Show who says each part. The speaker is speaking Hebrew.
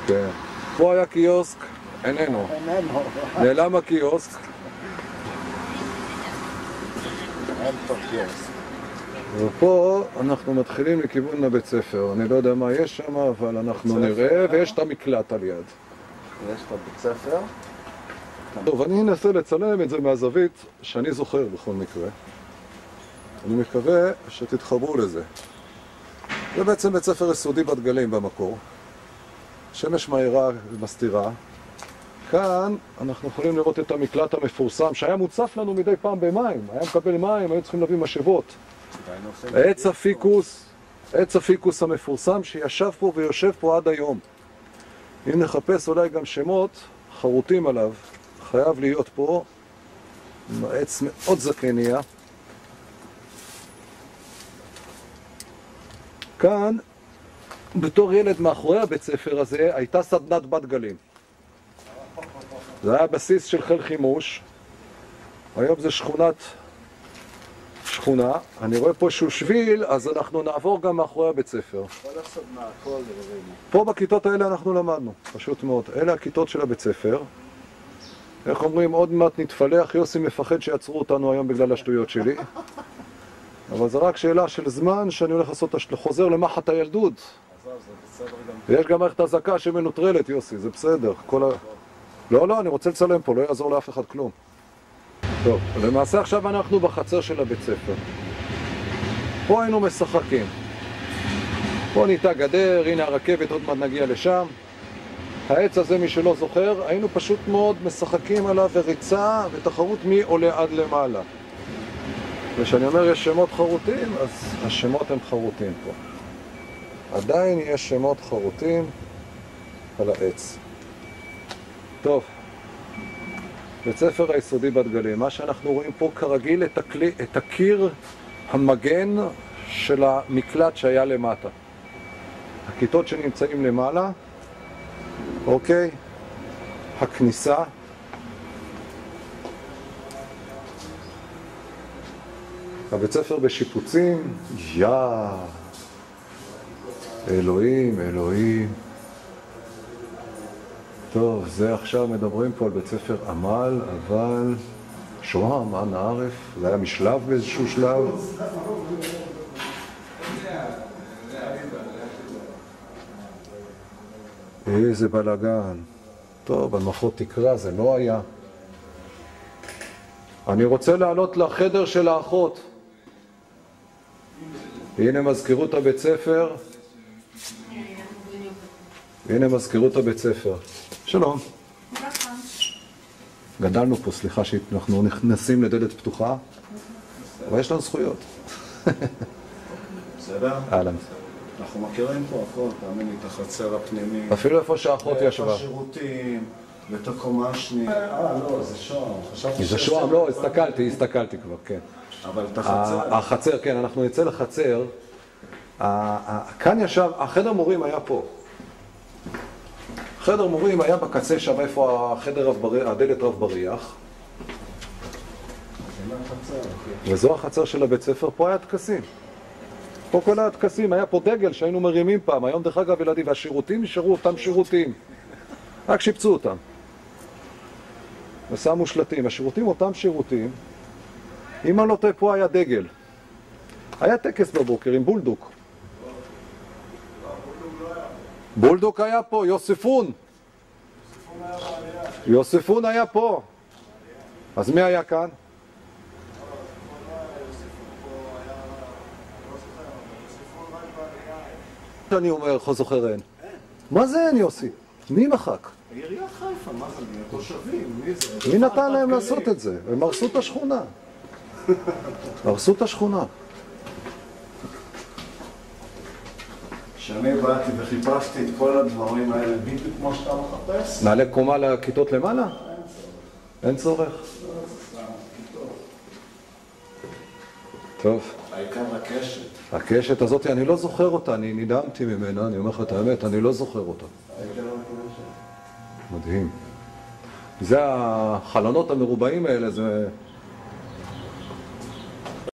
Speaker 1: כן. פה היה קיוסק, איננו. נעלם הקיוסק. ופה אנחנו מתחילים לכיוון הבית ספר. אני לא יודע מה יש שם, אבל אנחנו נראה, ויש את המקלט על יד.
Speaker 2: יש את הבית ספר.
Speaker 1: טוב, אני אנסה לצלם את זה מהזווית שאני זוכר בכל מקרה. אני מקווה שתתחברו לזה. זה בעצם בית ספר יסודי בת גלים במקור. שמש מהירה ומסתירה. כאן אנחנו יכולים לראות את המקלט המפורסם שהיה מוצף לנו מדי פעם במים. היה מקבל מים, היו צריכים להביא משאבות. עץ הפיקוס המפורסם שישב פה ויושב פה עד היום. אם נחפש אולי גם שמות חרוטים עליו, חייב להיות פה עץ מאוד זקניה. כאן, בתור ילד מאחורי הבית ספר הזה, הייתה סדנת בת גלים. זה היה בסיס של חיל חימוש. היום זה שכונה. אני רואה פה שהוא שביל, אז אנחנו נעבור גם מאחורי הבית ספר. פה בכיתות האלה אנחנו למדנו, פשוט מאוד. אלה הכיתות של הבית ספר. איך אומרים, עוד מעט נתפלח, יוסי מפחד שיעצרו אותנו היום בגלל השטויות שלי. אבל זה רק שאלה של זמן שאני הולך לעשות חוזר למחת הילדות. ויש גם מערכת הזקה שמנוטרלת, יוסי, זה בסדר. לא, אני רוצה לצלם פה, לא יעזור לאף אחד כלום. טוב, למעשה עכשיו אנחנו בחצר של הבית ספר. פה היינו משחקים. פה ניתה גדר, הנה הרכבת, עוד מעט נגיע לשם. העץ הזה, מי שלא זוכר, היינו פשוט מאוד משחקים עליו וריצה ותחרות מי עולה עד למעלה. וכשאני אומר יש שמות חרוטים, אז השמות הם חרוטים פה. עדיין יש שמות חרוטים על העץ. טוב, בית ספר היסודי בת גלים. מה שאנחנו רואים פה כרגיל את הקיר המגן של המקלט שהיה למטה. הכיתות שנמצאים למעלה, אוקיי, הכניסה. הבית ספר בשיפוצים, אלוהים. טוב, זה עכשיו מדברים פה על בית ספר עמל, אבל שוהם, אנא ערף, זה היה משלב באיזשהו שלב. איזה בלגן. טוב, הנמכות תקרה, זה לא היה. אני רוצה לעלות לחדר של האחות. הנה מזכירות הבית ספר. שלום. גדלנו פה, סליחה שאנחנו נכנסים לדלת פתוחה, אבל יש לנו זכויות.
Speaker 2: בסדר?
Speaker 1: אהלן.
Speaker 2: אנחנו מכירים פה הכל, תאמין לי, את החצר הפנימית.
Speaker 1: אפילו איפה שהאחות ישבה.
Speaker 2: ואת השירותים, ואת הקומה השנייה. לא, זה שוהם.
Speaker 1: זה שוהם, לא, הסתכלתי כבר, כן.
Speaker 2: אבל את החצר.
Speaker 1: החצר, כן, אנחנו נצא לחצר. כאן ישב, החדר מורים היה פה. חדר מורים היה בקצה שם, איפה הדלת רב בריח. וזו החצר של הבית ספר, פה היה תקסים. פה כל התקסים, היה פה דגל שהיינו מרימים פעם, היום דרך אגב ילדים, והשירותים נשארו אותם שירותים. רק שיפצו אותם. ושמו שלטים, השירותים אותם שירותים. אם אני לא טועה, פה היה דגל. היה טקס בבוקר עם בולדוק. בולדוק היה פה, יוספון היה פה. אז מי היה כאן? אני אומר, זוכר אין. מה זה אין, יוסי? מי מחק?
Speaker 2: עיריית חיפה, מה זה? התושבים, מי זה?
Speaker 1: מי נתן להם לעשות את זה? הם הרסו את השכונה.
Speaker 2: כשאני באתי וחיפשתי את כל הדברים האלה בדיוק כמו שאתה מחפש.
Speaker 1: נעלה קומה לכיתות למעלה? אין צורך. טוב.
Speaker 2: העיקר הקשת.
Speaker 1: הקשת הזאת, אני לא זוכר אותה, אני נדהמתי ממנה, אני אומר לך את האמת, אני לא זוכר אותה. מדהים. זה החלונות המרובעים האלה, זה